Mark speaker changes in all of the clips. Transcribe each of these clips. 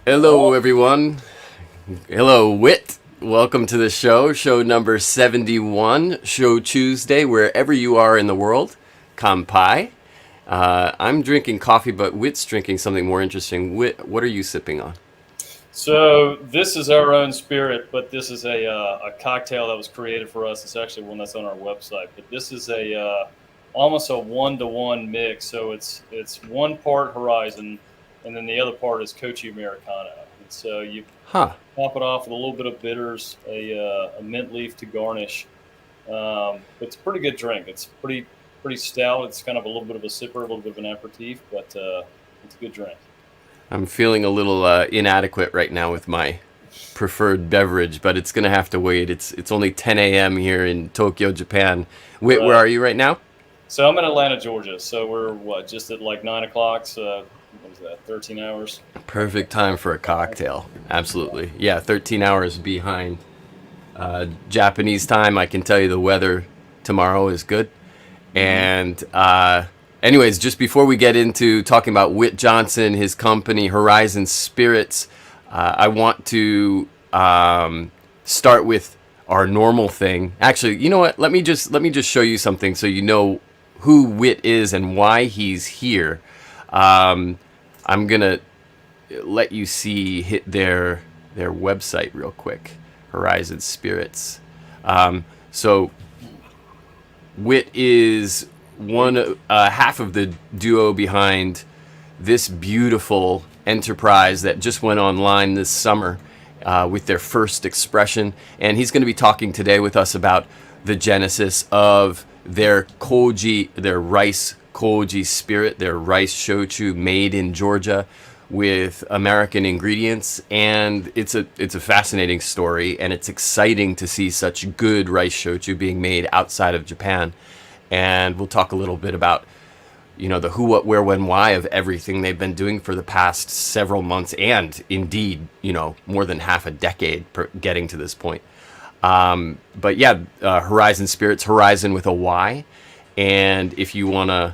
Speaker 1: Hello, everyone. Hello, Wit. Welcome to the show number 71, Shochu'sday, wherever you are in the world. Kampai. I'm drinking coffee, but Wit's drinking something more interesting. Wit, what are you sipping on?
Speaker 2: So this is our own spirit, but this is a cocktail that was created for us. It's actually one that's on our website, but this is a almost a 1-to-1 mix. So it's one part Horizon, and then the other part is Koji Americano. And so you
Speaker 1: Huh.
Speaker 2: top it off with a little bit of bitters, a mint leaf to garnish. It's a pretty good drink. It's pretty stout. It's kind of a little bit of a sipper, a little bit of an aperitif, but it's a good drink.
Speaker 1: I'm feeling a little inadequate right now with my preferred beverage, but it's going to have to wait. It's only 10 a.m. here in Tokyo, Japan. Wit, where
Speaker 2: Right.
Speaker 1: are you right now?
Speaker 2: So I'm in Atlanta, Georgia. So we're just at like 9 o'clock. So what was that? 13 hours.
Speaker 1: Perfect time for a cocktail. Absolutely. Yeah, 13 hours behind Japanese time. I can tell you the weather tomorrow is good.
Speaker 2: Mm-hmm.
Speaker 1: And anyways, just before we get into talking about Whit Johnson, his company Horyzon Spirits, I want to start with our normal thing. Actually, you know what? Let me just show you something so you know who Whit is and why he's here. I'm gonna let you see hit their website real quick. Horyzon Spirits. So Wit is one half of the duo behind this beautiful enterprise that just went online this summer with their first expression, and he's going to be talking today with us about the genesis of their Koji, their rice Koji spirit, their rice shochu made in Georgia with American ingredients, and it's a fascinating story, and it's exciting to see such good rice shochu being made outside of Japan. And we'll talk a little bit about the who, what, where, when, why of everything they've been doing for the past several months, and indeed more than half a decade getting to this point. But yeah, Horyzon Spirits, Horizon with a Y, and if you want to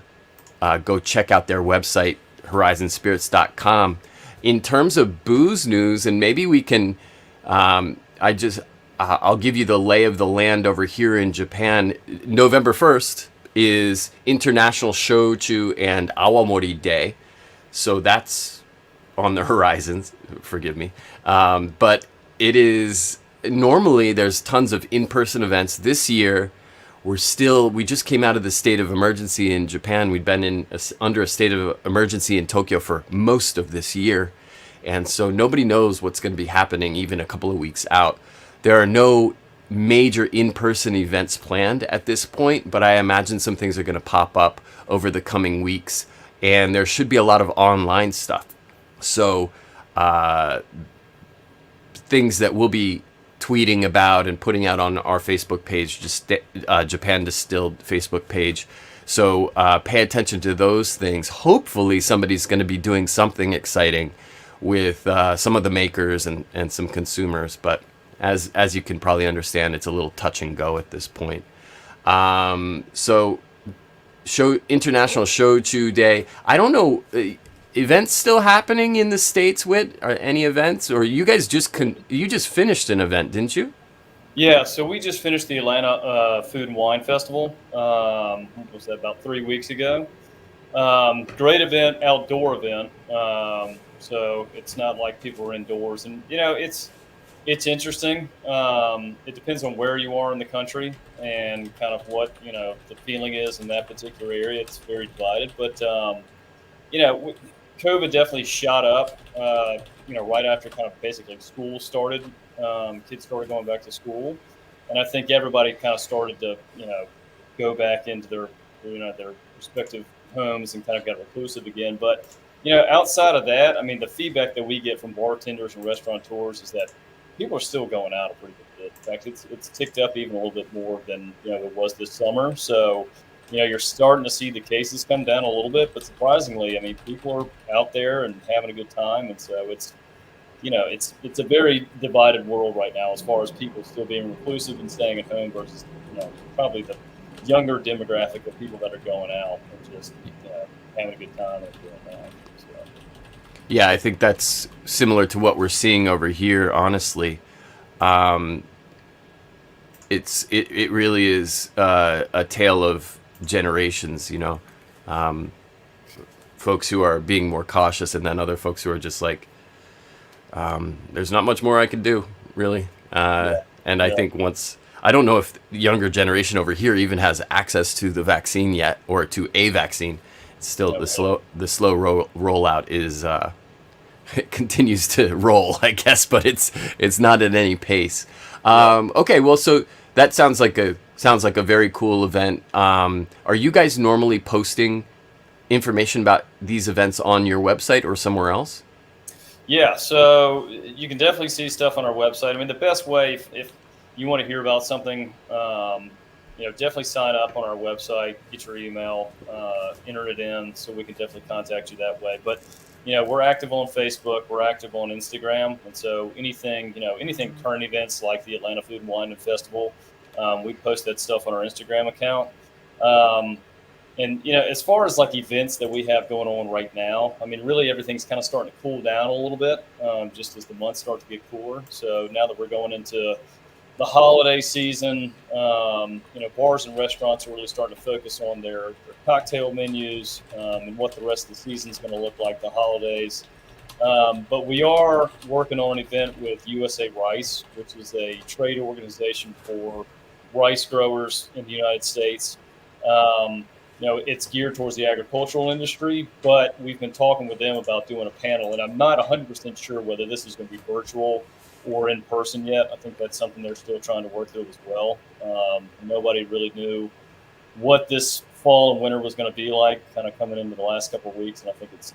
Speaker 1: go check out their website, horyzonspirits.com. In terms of booze news, and maybe we can, I'll give you the lay of the land over here in Japan. November 1st is International Shochu and Awamori Day. So that's on the horizons, forgive me. But it is, normally there's tons of in-person events. This year, we just came out of the state of emergency in Japan. We'd been under a state of emergency in Tokyo for most of this year. And so nobody knows what's going to be happening even a couple of weeks out. There are no major in-person events planned at this point, but I imagine some things are going to pop up over the coming weeks. And there should be a lot of online stuff. So things that we'll be tweeting about and putting out on our Facebook page, just Japan Distilled Facebook page. So pay attention to those things. Hopefully somebody's going to be doing something exciting with some of the makers and some consumers. But as you can probably understand, it's a little touch and go at this point. So International Shochu Day. I don't know. Events still happening in the States, Wit? Are any events? Or you guys you just finished an event, didn't you?
Speaker 2: Yeah, so we just finished the Atlanta Food and Wine Festival. What was that, about 3 weeks ago? Great event, outdoor event. So it's not like people are indoors, and it's interesting. It depends on where you are in the country and kind of what the feeling is in that particular area. It's very divided, but you know, COVID definitely shot up. Right after kind of basically school started, kids started going back to school, and I think everybody kind of started to go back into their respective homes and kind of got reclusive again. But outside of that, I mean, the feedback that we get from bartenders and restaurateurs is that people are still going out a pretty good bit. In fact, it's ticked up even a little bit more than it was this summer. So you're starting to see the cases come down a little bit, but surprisingly, I mean, people are out there and having a good time, and so it's a very divided world right now as far as people still being reclusive and staying at home versus probably the younger demographic of people that are going out and just having a good time and doing that. So.
Speaker 1: Yeah, I think that's similar to what we're seeing over here. Honestly, um, it really is a tale of generations. Um, folks who are being more cautious, and then other folks who are just like, there's not much more I can do, really.
Speaker 2: Yeah,
Speaker 1: And I
Speaker 2: yeah,
Speaker 1: think once I don't know if the younger generation over here even has access to the vaccine yet, or to a vaccine. Still,
Speaker 2: yeah,
Speaker 1: the slow rollout is it continues to roll, I guess, but it's not at any pace.
Speaker 2: yeah.
Speaker 1: Okay, well, so that sounds like a very cool event. Are you guys normally posting information about these events on your website or somewhere else?
Speaker 2: Yeah, so you can definitely see stuff on our website. I mean, the best way, if you want to hear about something, definitely sign up on our website, get your email, enter it in, so we can definitely contact you that way. But we're active on Facebook, we're active on Instagram, and so anything current events like the Atlanta Food and Wine and Festival, we post that stuff on our Instagram account. Um, and as far as like events that we have going on right now, I mean, really everything's kind of starting to cool down a little bit, just as the months start to get cooler. So now that we're going into the holiday season, bars and restaurants are really starting to focus on their cocktail menus, and what the rest of the season is going to look like, the holidays. But we are working on an event with USA Rice, which is a trade organization for rice growers in the United States. Um, it's geared towards the agricultural industry, but we've been talking with them about doing a panel, and I'm not 100% sure whether this is going to be virtual or in person yet. I think that's something they're still trying to work through as well. Nobody really knew what this fall and winter was going to be like, kind of coming into the last couple of weeks, and I think it's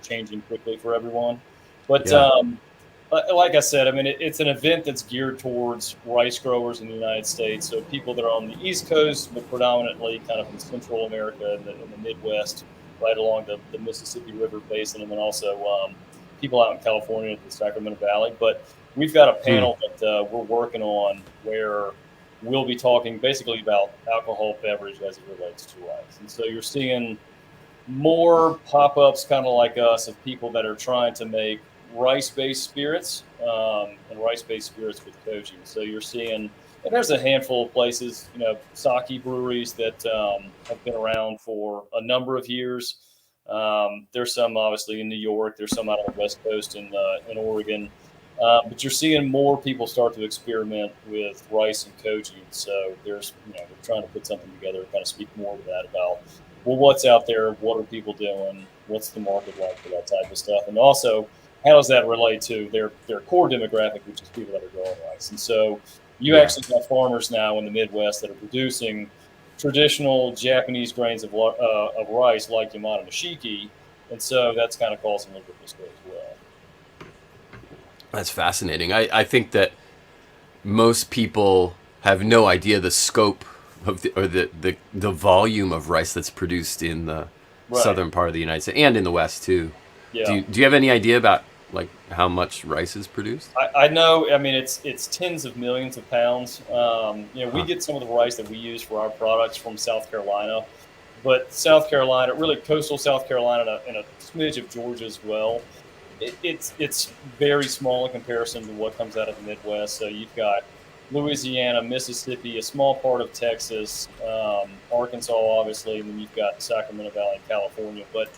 Speaker 2: changing quickly for everyone. But
Speaker 1: Yeah.
Speaker 2: like I said, I mean, it's an event that's geared towards rice growers in the United States. So people that are on the East Coast, but predominantly kind of in Central America and in the Midwest, right along the Mississippi River Basin, and then also people out in California, the Sacramento Valley. But we've got a
Speaker 1: Hmm.
Speaker 2: panel that we're working on where we'll be talking basically about alcohol beverage as it relates to rice. And so you're seeing more pop-ups kind of like us of people that are trying to make rice-based spirits, and rice-based spirits with Koji. So you're seeing, and there's a handful of places, sake breweries that have been around for a number of years. There's some obviously in New York. There's some out on the West Coast in Oregon. But you're seeing more people start to experiment with rice and Koji. And so they're trying to put something together and kind of speak more to that about, well, what's out there? What are people doing? What's the market like for that type of stuff? And also, how does that relate to their core demographic, which is people that are growing rice? And so you
Speaker 1: Yeah.
Speaker 2: actually got farmers now in the Midwest that are producing traditional Japanese grains of rice like Yamada Nishiki. And so that's kind of causing a little bit of discord as well.
Speaker 1: That's fascinating. I think that most people have no idea the scope of the volume of rice that's produced in the
Speaker 2: Right.
Speaker 1: southern part of the United States and in the West too. Do
Speaker 2: Yeah.
Speaker 1: you, do you have any idea about like how much rice is produced?
Speaker 2: I know. I mean, it's tens of millions of pounds. We
Speaker 1: Huh.
Speaker 2: get some of the rice that we use for our products from South Carolina, but South Carolina, really coastal South Carolina, and a smidge of Georgia as well. It's very small in comparison to what comes out of the Midwest. So you've got Louisiana, Mississippi, a small part of Texas, Arkansas, obviously, and then you've got Sacramento Valley, and California. But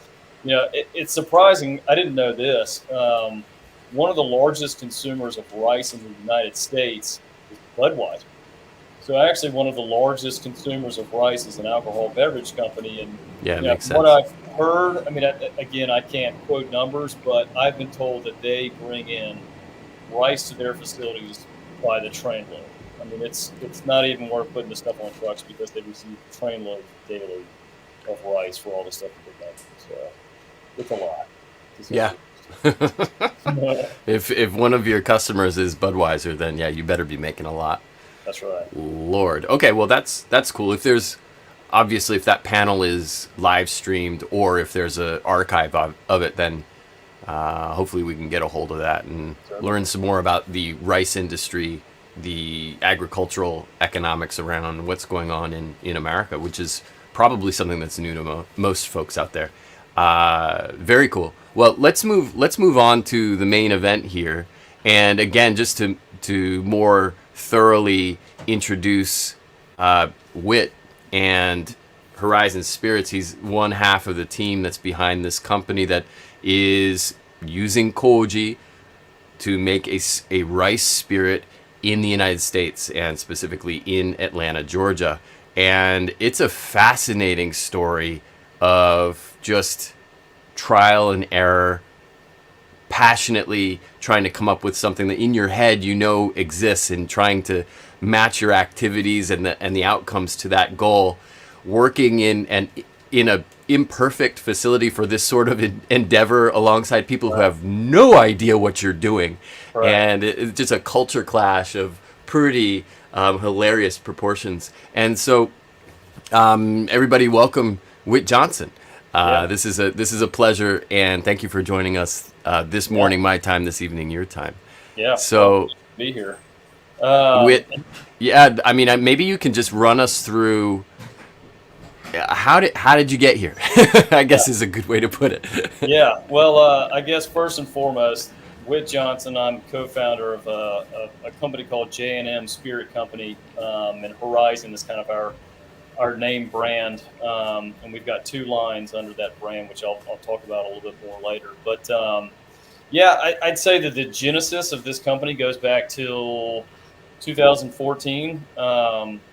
Speaker 2: it's surprising. I didn't know this. One of the largest consumers of rice in the United States is Budweiser. So actually, one of the largest consumers of rice is an alcohol beverage company, and
Speaker 1: Yeah, it makes
Speaker 2: from what
Speaker 1: sense.
Speaker 2: I've heard, I mean, again, I can't quote numbers, but I've been told that they bring in rice to their facilities by the trainload. I mean, it's not even worth putting the stuff on trucks because they receive trainloads daily of rice for all the stuff that they make. So it's a lot. To say
Speaker 1: Yeah.
Speaker 2: the least.
Speaker 1: If one of your customers is Budweiser, then yeah, you better be making a lot.
Speaker 2: That's right.
Speaker 1: Lord. Okay, well that's cool. If that panel is live streamed or if there's a archive of it, then hopefully we can get a hold of that and
Speaker 2: Certainly.
Speaker 1: learn some more about the rice industry, the agricultural economics around what's going on in America, which is probably something that's new to most folks out there. Very cool. Well, let's move on to the main event here, and again, just to more thoroughly introduce Wit and Horyzon Spirits. He's one half of the team that's behind this company that is using Koji to make a rice spirit in the United States, and specifically in Atlanta, Georgia. And it's a fascinating story of just trial and error, passionately trying to come up with something that in your head you know exists, and trying to match your activities and the outcomes to that goal, working in a imperfect facility for this sort of endeavor alongside people who have no idea what you're doing.
Speaker 2: Right.
Speaker 1: And it's just a culture clash of pretty hilarious proportions. And so everybody, welcome Whit Johnson. This is a pleasure, and thank you for joining us this morning, my time, this evening, your time.
Speaker 2: Yeah.
Speaker 1: So
Speaker 2: be here.
Speaker 1: Whit, I mean, maybe you can just run us through how did you get here? I guess is a good way to put it.
Speaker 2: Yeah. Well, I guess first and foremost, Whit Johnson. I'm co-founder of a company called J&M Spirit Company, and Horyzon is kind of our name brand, and we've got two lines under that brand, which I'll talk about a little bit more later. But I'd say that the genesis of this company goes back till 2014.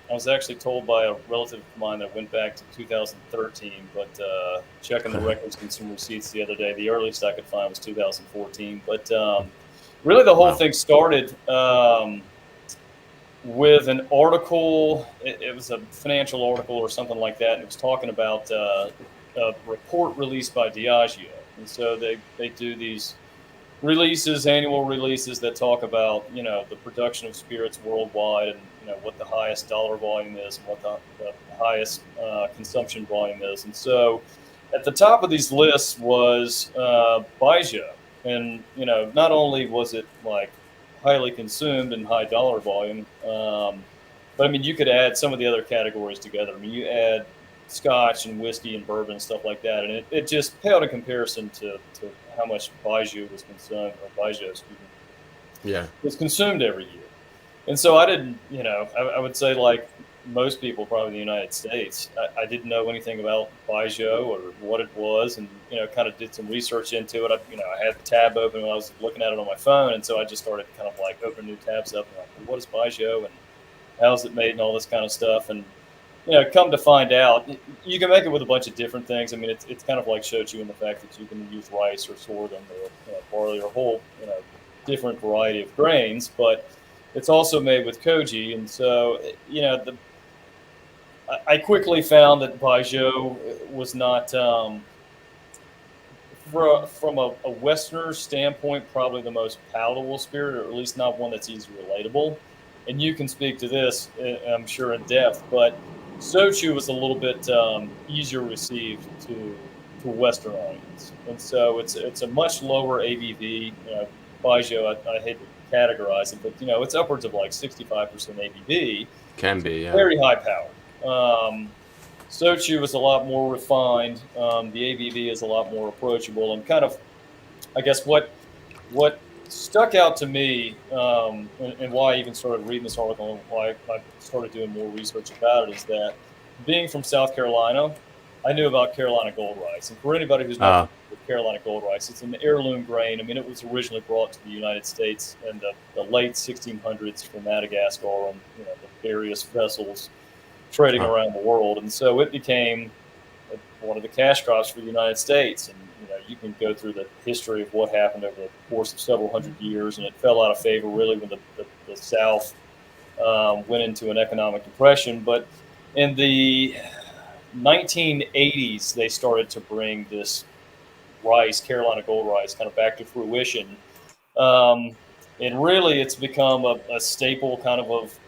Speaker 2: I was actually told by a relative of mine that went back to 2013, but checking the records and some receipts the other day, the earliest I could find was 2014. But really, the whole thing started with an article. It was a financial article or something like that, and it was talking about a report released by Diageo. And so they do these annual releases that talk about, the production of spirits worldwide, and what the highest dollar volume is and what the highest consumption volume is. And so at the top of these lists was Baijiu. And not only was it like highly consumed and high dollar volume, but I mean, you could add some of the other categories together. I mean, you add Scotch and whiskey and bourbon and stuff like that, and it just paled in comparison to how much Baijiu was consumed, or Baijiu, was consumed every year. And so I didn't, I would say, like most people probably in the United States, I didn't know anything about Baijiu or what it was, and kind of did some research into it. I had the tab open when I was looking at it on my phone, and so I just started kind of like opening new tabs up and like, well, what is Baijiu and how is it made and all this kind of stuff. And come to find out, you can make it with a bunch of different things. I mean, it's kind of like shochu in the fact that you can use rice or sorghum or barley or a whole different variety of grains, but it's also made with koji. And so I quickly found that Baijiu was not, from a Westerner standpoint, probably the most palatable spirit, or at least not one that's easily relatable. And you can speak to this, I'm sure, in depth, but Shochu was a little bit easier received to Western audience, and so it's a much lower ABV. Baijiu, I hate to categorize it, but it's upwards of like 65% ABV.
Speaker 1: Can be, yeah.
Speaker 2: Very high power. Shochu is a lot more refined. The ABV is a lot more approachable, and kind of, I guess what stuck out to me, and why I even started reading this article and why I started doing more research about it, is that being from South Carolina, I knew about Carolina gold rice. And for anybody who's not familiar with Carolina gold rice, it's an heirloom grain. I mean, it was originally brought to the United States in the late 1600s from Madagascar on the various vessels trading around the world. And so it became one of the cash crops for the United States. And you can go through the history of what happened over the course of several hundred years, and it fell out of favor really when the South went into an economic depression. But in the 1980s, they started to bring this rice, Carolina gold rice, kind of back to fruition. And really, it's become a staple kind of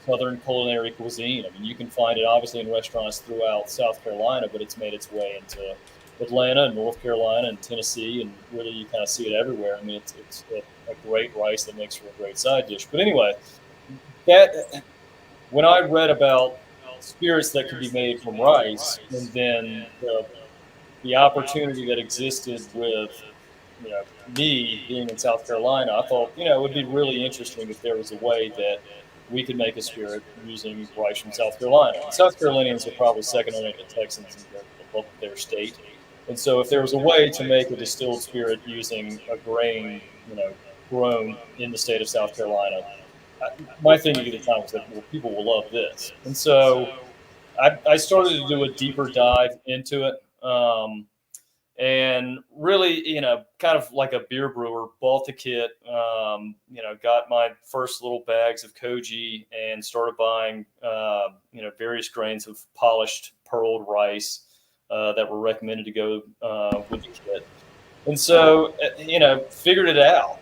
Speaker 2: Southern culinary cuisine. I mean, you can find it obviously in restaurants throughout South Carolina, but it's made its way into Atlanta and North Carolina and Tennessee, and really you kind of see it everywhere. I mean, it's a great rice that makes for a great side dish. But anyway, when I read about spirits that could be made from rice, and then the the opportunity that existed with, me being in South Carolina, I thought, it would be really interesting if there was a way that we could make a spirit using rice from South Carolina. And South Carolinians are probably second only to Texans in terms of the love of their state. And so if there was a way to make a distilled spirit using a grain, grown in the state of South Carolina, my thinking at the time was that, well, people will love this. And so I started to do a deeper dive into it. And really, kind of like a beer brewer, bought the kit, got my first little bags of Koji and started buying, various grains of polished pearled rice that were recommended to go with the kit. And so, figured it out.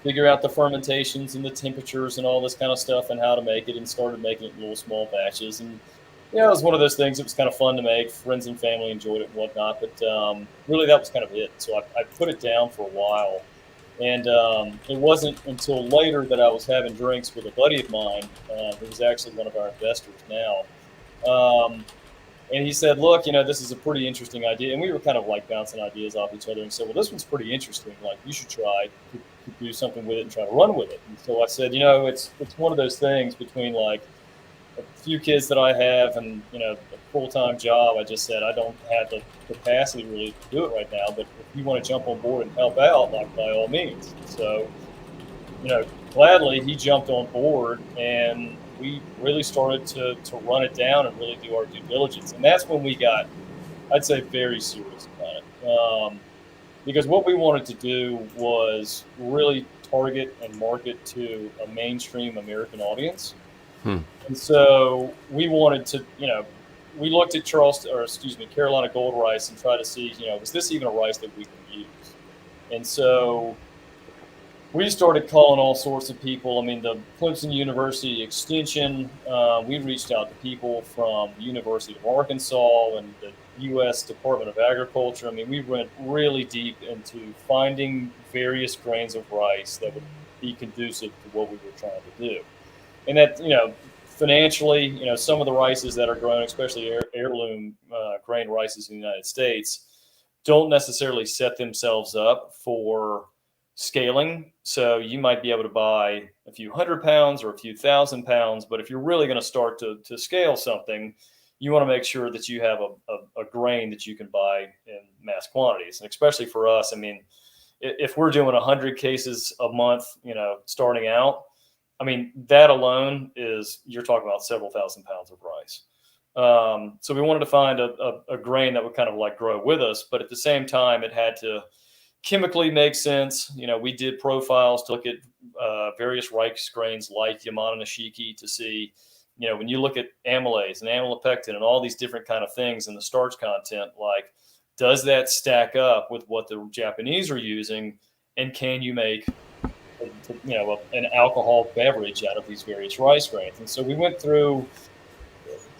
Speaker 2: Figure out the fermentations and the temperatures and all this kind of stuff and how to make it, and started making it in little small batches. And it was one of those things that was kind of fun to make. Friends and family enjoyed it and whatnot, but really that was kind of it. So I put it down for a while, and it wasn't until later that I was having drinks with a buddy of mine who was actually one of our investors now. And he said, look, this is a pretty interesting idea. And we were kind of like bouncing ideas off each other and said, well, this one's pretty interesting. Like, you should try to do something with it and try to run with it. And so I said, it's one of those things between like a few kids that I have and, a full-time job. I just said, I don't have the capacity really to do it right now. But if you want to jump on board and help out, like, by all means. So, gladly he jumped on board, and we really started to run it down and really do our due diligence. And that's when we got, I'd say, very serious about it. Because what we wanted to do was really target and market to a mainstream American audience. And so we wanted to, we looked at Carolina Gold rice and tried to see, was this even a rice that we can use? And so we started calling all sorts of people. I mean, the Clemson University Extension, we reached out to people from the University of Arkansas and the U.S. Department of Agriculture. I mean, we went really deep into finding various grains of rice that would be conducive to what we were trying to do. And that, financially, some of the rices that are grown, especially heirloom grain rices in the United States, don't necessarily set themselves up for scaling. So you might be able to buy a few 100 pounds or a few 1,000 pounds, but if you're really going to start to scale something, you want to make sure that you have a grain that you can buy in mass quantities. And especially for us, I mean, if we're doing 100 cases a month, starting out, I mean, that alone you're talking about several thousand pounds of rice. So we wanted to find a grain that would kind of like grow with us, but at the same time, it had to chemically make sense. We did profiles to look at various rice grains like Yamana Nishiki to see, when you look at amylase and amylopectin and all these different kind of things in the starch content, like, does that stack up with what the Japanese are using, and can you make an alcohol beverage out of these various rice grains? And so we went through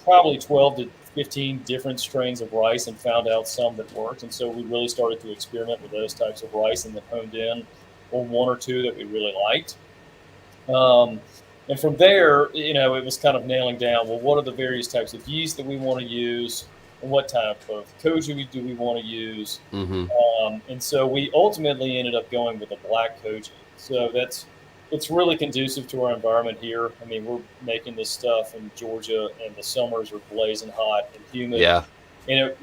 Speaker 2: probably 12 to 15 different strains of rice and found out some that worked. And so we really started to experiment with those types of rice, and then honed in on one or two that we really liked. And from there, it was kind of nailing down, well, what are the various types of yeast that we want to use, and what type of Koji do we want to use? And so we ultimately ended up going with a black Koji. So it's really conducive to our environment here. I mean, we're making this stuff in Georgia, and the summers are blazing hot and humid.
Speaker 1: Yeah.
Speaker 2: And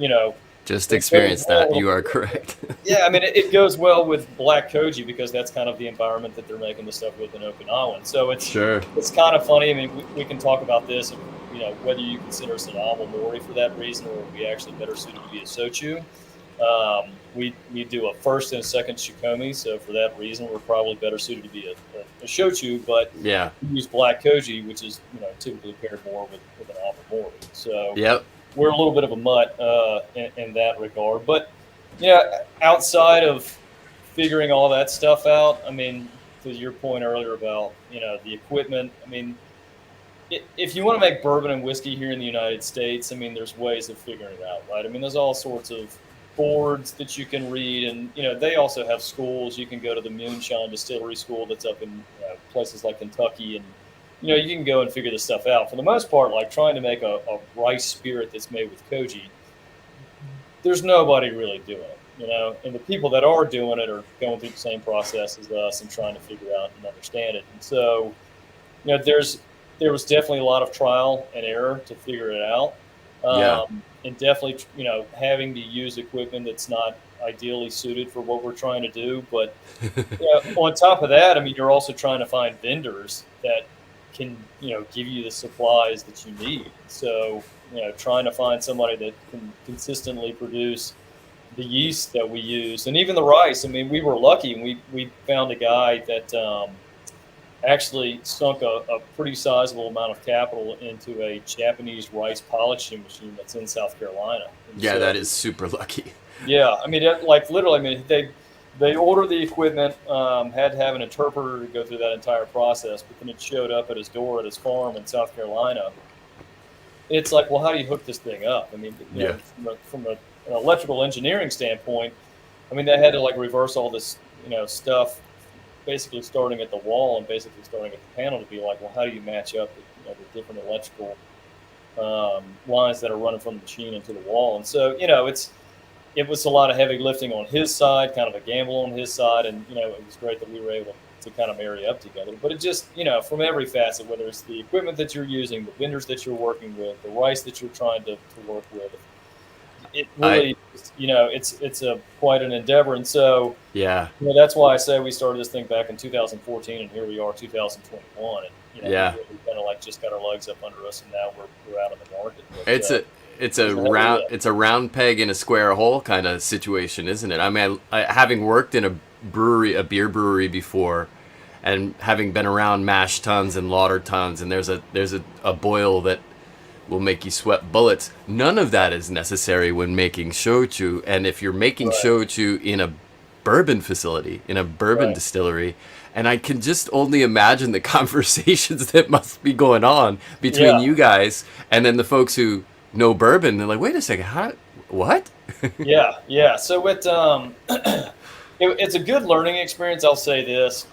Speaker 1: just experience that. You are correct.
Speaker 2: Yeah, I mean, it goes well with black Koji because that's kind of the environment that they're making the stuff with in Okinawa. So it's kind of funny. I mean, we can talk about this, whether you consider us an awamori for that reason, or are we actually better suited to be a Shochu. We do a first and a second Shochu'sday, so for that reason, we're probably better suited to be a Shochu. But
Speaker 1: yeah,
Speaker 2: we use black Koji, which is typically paired more with an awamori. So we're a little bit of a mutt in that regard. But outside of figuring all that stuff out, I mean, to your point earlier about the equipment, I mean, if you want to make bourbon and whiskey here in the United States, I mean, there's ways of figuring it out, right? I mean, there's all sorts of boards that you can read, and they also have schools. You can go to the Moonshine Distillery School that's up in places like Kentucky, and you can go and figure this stuff out. For the most part, like trying to make a rice spirit that's made with Koji, there's nobody really doing it, and the people that are doing it are going through the same process as us and trying to figure out and understand it. And so, there was definitely a lot of trial and error to figure it out.
Speaker 1: Yeah.
Speaker 2: And definitely, having to use equipment that's not ideally suited for what we're trying to do. But on top of that, I mean, you're also trying to find vendors that can, give you the supplies that you need. So, trying to find somebody that can consistently produce the yeast that we use, and even the rice. I mean, we were lucky, and we found a guy that actually sunk a pretty sizable amount of capital into a Japanese rice polishing machine that's in South Carolina. And
Speaker 1: Yeah,
Speaker 2: so,
Speaker 1: that is super lucky.
Speaker 2: yeah, I mean, like literally, I mean, they ordered the equipment, had to have an interpreter to go through that entire process, but then it showed up at his door at his farm in South Carolina. It's like, well, how do you hook this thing up? I mean,
Speaker 1: Yeah.
Speaker 2: from an electrical engineering standpoint, I mean, they had to like reverse all this, stuff, basically starting at the wall and basically starting at the panel to be like, well, how do you match up the different electrical lines that are running from the machine into the wall? And so, it was a lot of heavy lifting on his side, kind of a gamble on his side, and it was great that we were able to kind of marry up together. But it just, from every facet, whether it's the equipment that you're using, the vendors that you're working with, the rice that you're trying to work with, it really, it's a quite an endeavor. And so,
Speaker 1: Yeah.
Speaker 2: that's why I say we started this thing back in 2014, and here we are, 2021, and we
Speaker 1: Yeah.
Speaker 2: really kind of like just got our legs up under us, and now we're out of the market. But,
Speaker 1: It's a round peg in a square hole kind of situation, isn't it? I mean, having worked in a beer brewery before, and having been around mash tuns and lauter tons, and there's a boil that will make you sweat bullets. None of that is necessary when making shochu. And if you're making
Speaker 2: Right.
Speaker 1: shochu in a bourbon facility, in a bourbon
Speaker 2: Right.
Speaker 1: distillery, and I can just only imagine the conversations that must be going on between
Speaker 2: Yeah.
Speaker 1: you guys and then the folks who know bourbon. They're like, wait a second, what?
Speaker 2: Yeah. So it's a good learning experience. I'll say this: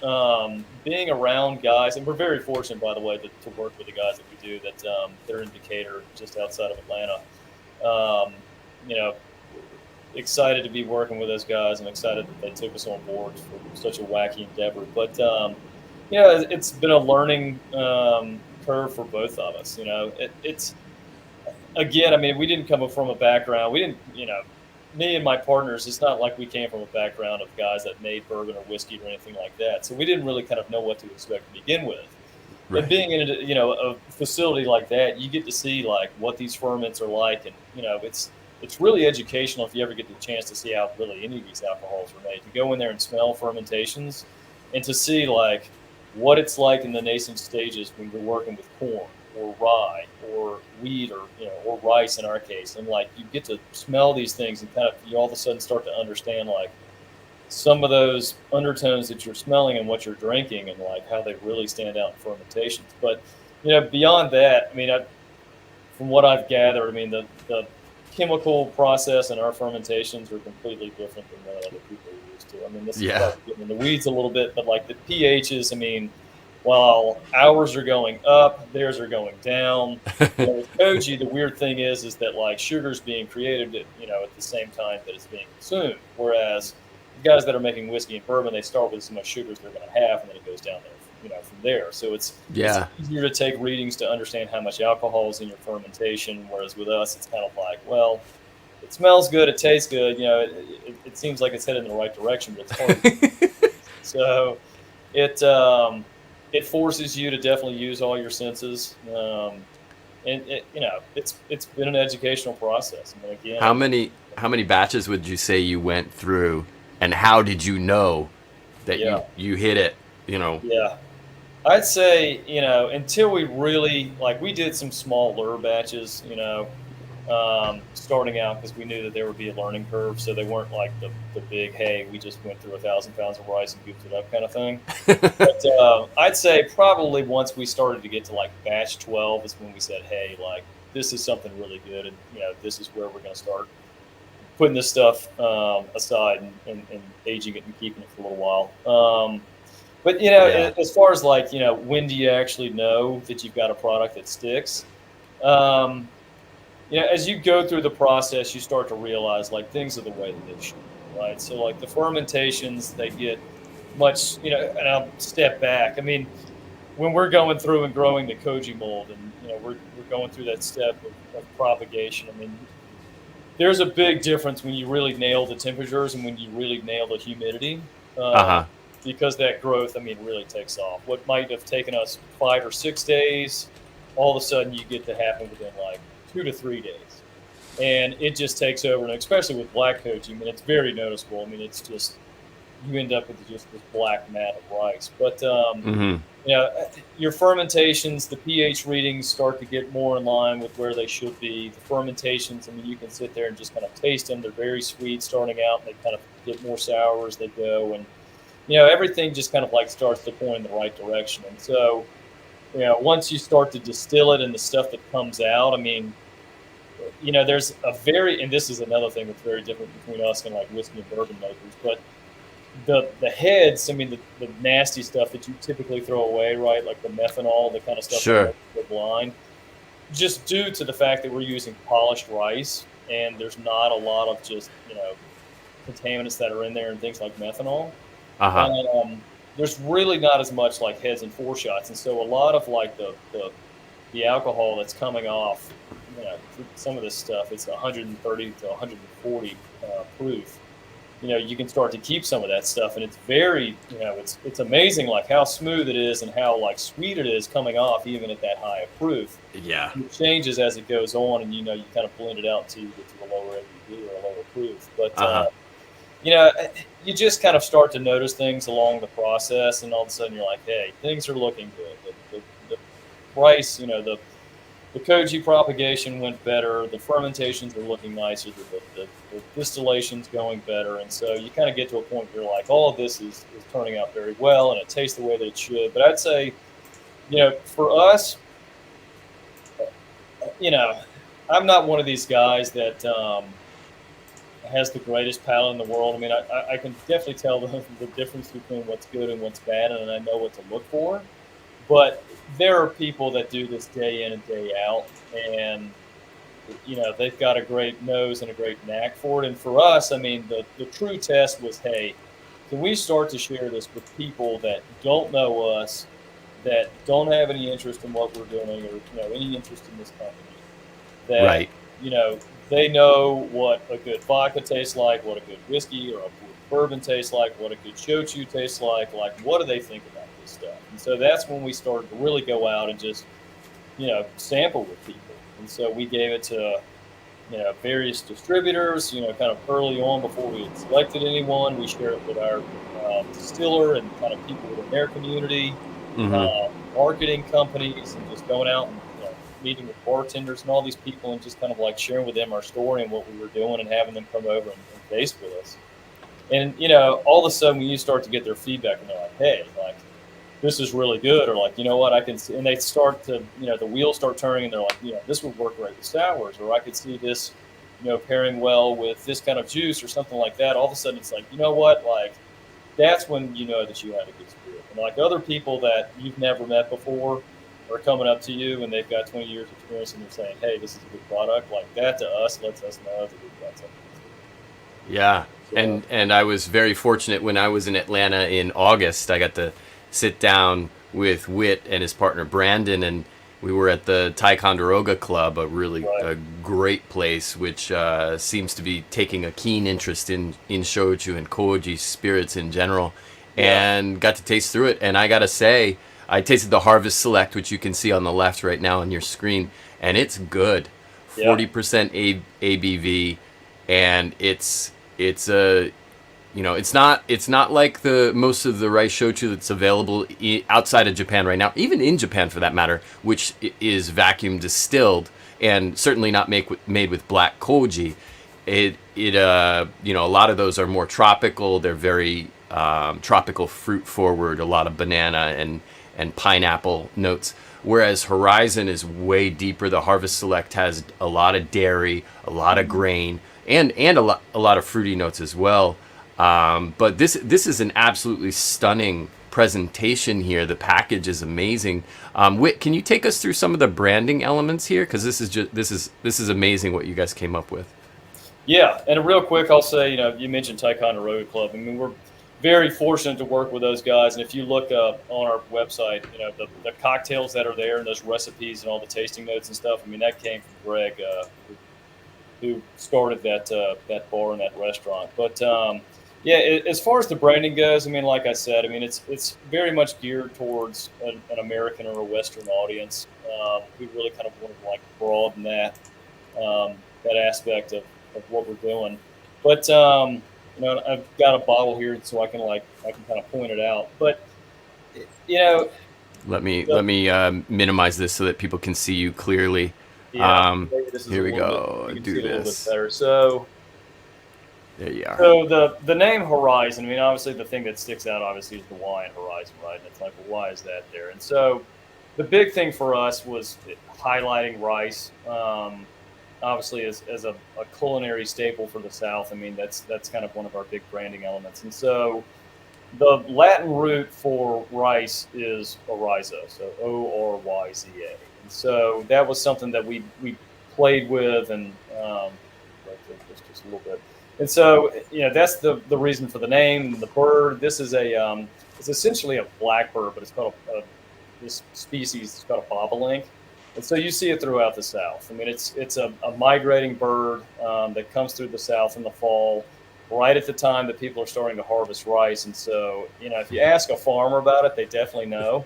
Speaker 2: being around guys, and we're very fortunate, by the way, to work with the guys that we do. That they're in Decatur, just outside of Atlanta. Um, you know, excited to be working with those guys. I'm excited that they took us on board for such a wacky endeavor. But it's been a learning curve for both of us. It's again, I mean, we didn't come from a background. We didn't, me and my partners, it's not like we came from a background of guys that made bourbon or whiskey or anything like that. So we didn't really kind of know what to expect to begin with.
Speaker 1: Right.
Speaker 2: And being in a facility like that, you get to see like what these ferments are like, and it's really educational if you ever get the chance to see how really any of these alcohols are made. To go in there and smell fermentations, and to see like what it's like in the nascent stages when you're working with corn or rye or wheat or rice in our case, and like you get to smell these things and kind of you all of a sudden start to understand like some of those undertones that you're smelling and what you're drinking and like how they really stand out in fermentations. But beyond that, I mean, from what I've gathered, I mean the chemical process in our fermentations are completely different than what other people are used to. I mean, this is probably getting in the weeds a little bit, but like the pHs, I mean, while ours are going up, theirs are going down. With Koji, the weird thing is that like sugar's being created at the same time that it's being consumed. Whereas the guys that are making whiskey and bourbon, they start with as much sugar as they're going to have, and then it goes down there, from there. So it's easier to take readings to understand how much alcohol is in your fermentation. Whereas with us, it's kind of like, well, it smells good, it tastes good. It seems like it's headed in the right direction, but it's hard. So it forces you to definitely use all your senses, and it's been an educational process. I mean, again,
Speaker 1: How many batches would you say you went through, and how did you know that you hit it?
Speaker 2: Yeah, I'd say until we really like we did some small lure batches, starting out because we knew that there would be a learning curve, so they weren't like the big, hey, we just went through 1,000 pounds of rice and goofed it up kind of thing. But I'd say probably once we started to get to like batch 12 is when we said, hey, like this is something really good, and this is where we're going to start putting this stuff aside and aging it and keeping it for a little while. But as far as like when do you actually know that you've got a product that sticks? as you go through the process, you start to realize like things are the way that they should be, right? So like the fermentations, they get much, and I'll step back. I mean, when we're going through and growing the Koji mold, and we're going through that step of propagation. I mean, there's a big difference when you really nail the temperatures and when you really nail the humidity,
Speaker 1: Uh-huh.
Speaker 2: because that growth, I mean, really takes off. What might have taken us 5 or 6 days, all of a sudden you get to happen within like 2 to 3 days, and it just takes over. And especially with black Koji, I mean, it's very noticeable. I mean, it's just you end up with just this black mat of rice. But
Speaker 1: Mm-hmm.
Speaker 2: your fermentations, the pH readings start to get more in line with where they should be. The fermentations, I mean, you can sit there and just kind of taste them. They're very sweet starting out, and they kind of get more sour as they go. And, everything just kind of like starts to point in the right direction. And so, once you start to distill it and the stuff that comes out, I mean, there's and this is another thing that's very different between us and like whiskey and bourbon makers, but the heads, I mean, the nasty stuff that you typically throw away, right? Like the methanol, the kind of stuff
Speaker 1: Sure.
Speaker 2: that makes the blind, just due to the fact that we're using polished rice and there's not a lot of just, contaminants that are in there and things like methanol.
Speaker 1: Uh-huh.
Speaker 2: There's really not as much like heads and foreshots. And so a lot of like the alcohol that's coming off, some of this stuff, it's 130 to 140 proof. You can start to keep some of that stuff, and it's very, it's amazing like how smooth it is and how like sweet it is coming off even at that high of proof.
Speaker 1: Yeah.
Speaker 2: It changes as it goes on, and you kind of blend it out until you get to a lower ABV or a lower proof. But you just kind of start to notice things along the process, and all of a sudden you're like, hey, things are looking good. The price, the Koji propagation went better. The fermentations are looking nicer. The distillation's going better. And so you kind of get to a point where you're like, all of this is turning out very well, and it tastes the way that it should. But I'd say, for us, I'm not one of these guys that has the greatest palate in the world. I mean, I can definitely tell the difference between what's good and what's bad, and I know what to look for. But there are people that do this day in and day out, and they've got a great nose and a great knack for it. And for us, I mean, the true test was, hey, can we start to share this with people that don't know us, that don't have any interest in what we're doing, or any interest in this company? That
Speaker 1: Right.
Speaker 2: they know what a good vodka tastes like, what a good whiskey or a bourbon tastes like, what a good shochu tastes like. Like, what do they think about this stuff? And so that's when we started to really go out and just, sample with people. And so we gave it to, various distributors, kind of early on before we had selected anyone. We shared it with our distiller and kind of people within their community,
Speaker 1: Mm-hmm.
Speaker 2: marketing companies, and just going out and meeting with bartenders and all these people, and just kind of like sharing with them our story and what we were doing, and having them come over and taste with us. And all of a sudden, when you start to get their feedback, and they're like, "Hey, like this is really good," or like, "You know what, I can," and they start to, the wheels start turning, and they're like, "This would work great with sours," or "I could see this, pairing well with this kind of juice," or something like that. All of a sudden, it's like, you know what, like that's when you know that you had a good spirit. And like other people that you've never met before are coming up to you, and they've got 20 years experience, and they're saying, "Hey, this is a good product." Like that to us lets us know that we've got something.
Speaker 1: Yeah. And I was very fortunate when I was in Atlanta in August. I got to sit down with Whit and his partner Brandon, and we were at the Ticonderoga Club, a great place, which seems to be taking a keen interest in shochu and Koji spirits in general, and got to taste through it. And I gotta say, I tasted the Harvest Select, which you can see on the left right now on your screen, and it's good. 40% ABV, and it's a, it's not like the most of the rice shochu that's available outside of Japan right now, even in Japan for that matter, which is vacuum distilled and certainly not made with black Koji. A lot of those are more tropical. They're very tropical fruit forward, a lot of banana and pineapple notes. Whereas Horizon is way deeper. The Harvest Select has a lot of dairy, a lot of grain, and a lot of fruity notes as well. But this is an absolutely stunning presentation here. The package is amazing. Whit, can you take us through some of the branding elements here? Because this is amazing what you guys came up with.
Speaker 2: Yeah, and real quick, I'll say, you mentioned Ticonderoga Club. I mean, we're very fortunate to work with those guys. And if you look up on our website, the cocktails that are there and those recipes and all the tasting notes and stuff, I mean, that came from Greg, who started that bar and that restaurant. But yeah, as far as the branding goes, I mean, like I said, I mean, it's very much geared towards an American or a Western audience. We really kind of wanted to like broaden that aspect of what we're doing. But I've got a bottle here so I can kind of point it out. But
Speaker 1: let me minimize this so that people can see you clearly.
Speaker 2: Yeah,
Speaker 1: here we go. Do this.
Speaker 2: Better. So
Speaker 1: there you are.
Speaker 2: So the name Horizon, I mean, obviously the thing that sticks out obviously is the Y in Horizon, right? And it's like, well, why is that there? And so the big thing for us was highlighting rice. Obviously as a culinary staple for the South. I mean, that's kind of one of our big branding elements. And so the Latin root for rice is Oryza, so Oryza. And so that was something that we played with and just a little bit. And so, that's the reason for the name. The bird, this is it's essentially a blackbird, but it's called this species is called a bobolink. And so you see it throughout the South. I mean, it's a migrating bird that comes through the South in the fall, right at the time that people are starting to harvest rice. And so, if you ask a farmer about it, they definitely know.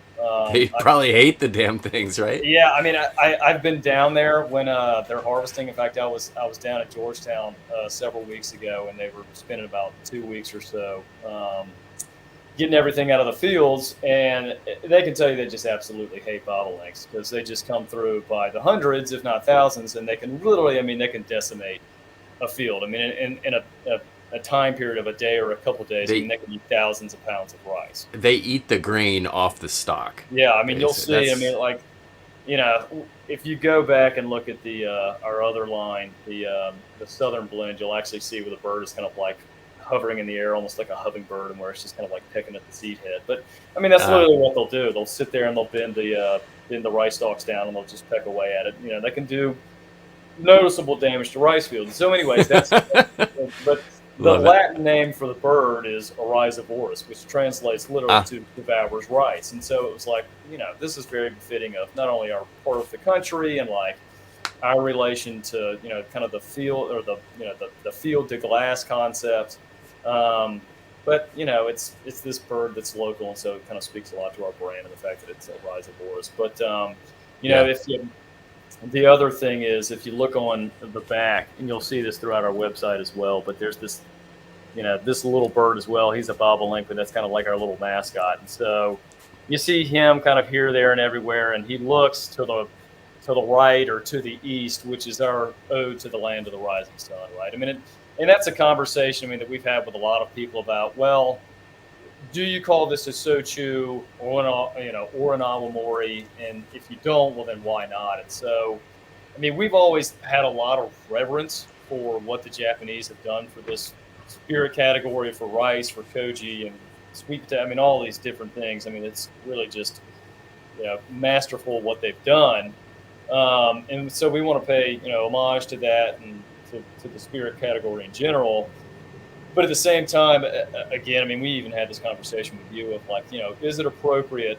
Speaker 1: They probably hate the damn things, right?
Speaker 2: Yeah, I mean, I've been down there when they're harvesting. In fact, I was down at Georgetown several weeks ago, and they were spending about 2 weeks or so getting everything out of the fields, and they can tell you they just absolutely hate bobolinks because they just come through by the hundreds, if not thousands, and they can literally, I mean, they can decimate a field. I mean, in a time period of a day or a couple of days, I mean, they can eat thousands of pounds of rice.
Speaker 1: They eat the grain off the stalk.
Speaker 2: Yeah, I mean, you'll see. I mean, like, if you go back and look at the our other line, the Southern Blend, you'll actually see where the bird is kind of like hovering in the air, almost like a hummingbird, and where it's just kind of like picking at the seed head. But I mean, that's literally what they'll do. They'll sit there and they'll bend the rice stalks down, and they'll just peck away at it. They can do noticeable damage to rice fields. So, anyways, but the Latin name for the bird is Oryzivorus, which translates literally to devours rice. And so it was like, this is very befitting of not only our part of the country and like our relation to, kind of the field or the field to glass concept. But it's this bird that's local, and so it kind of speaks a lot to our brand and the fact that it's Oryzivorus. But the other thing is, if you look on the back, and you'll see this throughout our website as well, but there's this, this little bird as well. He's a bobolink, but that's kind of like our little mascot. And so you see him kind of here, there, and everywhere, and he looks to the right or to the east, which is our ode to the land of the rising sun, right? I mean, and that's a conversation, I mean, that we've had with a lot of people about, well, do you call this a Shochu or an awamori? And if you don't, well, then why not? And so, I mean, we've always had a lot of reverence for what the Japanese have done for this spirit category, for rice, for Koji, and sweet potato. I mean, all these different things. I mean, it's really just masterful what they've done. And so we want to pay homage to that and to the spirit category in general. But at the same time, again, I mean, we even had this conversation with you of like, is it appropriate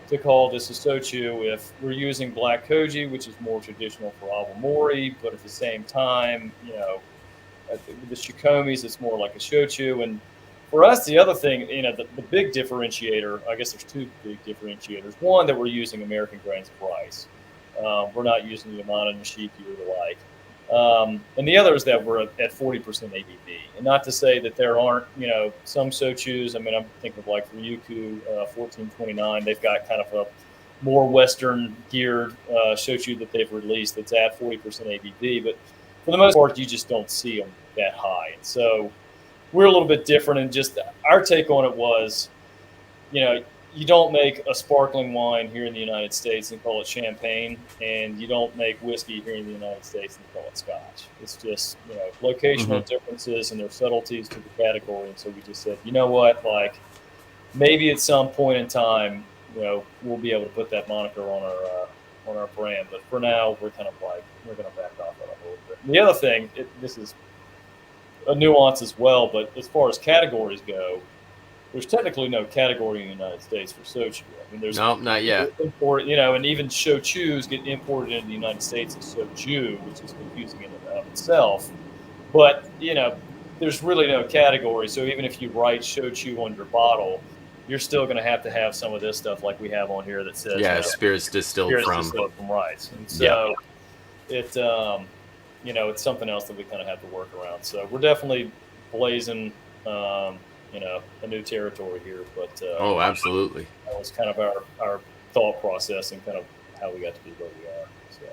Speaker 2: to call this a Shochu if we're using black Koji, which is more traditional for awamori, but at the same time, the Shikomis, it's more like a Shochu. And for us, the other thing, the big differentiator, I guess there's two big differentiators. One, that we're using American grains of rice. We're not using Yamana, Nishiki, or the like. And the other is that we're at 40% ABV. And not to say that there aren't, some Shochus. I mean, I'm thinking of like Ryukyu 1429. They've got kind of a more Western geared Shochu that they've released that's at 40% ABV. But for the most part, you just don't see them that high. And so we're a little bit different. And just our take on it was, you don't make a sparkling wine here in the United States and call it champagne, and you don't make whiskey here in the United States and call it scotch. It's just, locational differences and their subtleties to the category. And so we just said, you know what, like, maybe at some point in time, we'll be able to put that moniker on our brand. But for now, we're kind of like we're going to back off on it a little bit. And the other thing, this is a nuance as well, but as far as categories go, there's technically no category in the United States for sochu. I mean, there's
Speaker 1: No, not yet.
Speaker 2: import, and even shochus get imported into the United States as soju, which is confusing in and of itself. But there's really no category. So even if you write shochu on your bottle, you're still going to have some of this stuff like we have on here that says
Speaker 1: spirits distilled from
Speaker 2: rice. And so it's something else that we kind of have to work around. So we're definitely blazing a new territory here, but
Speaker 1: oh, absolutely,
Speaker 2: that was kind of our thought process and kind of how we got to be where we are. So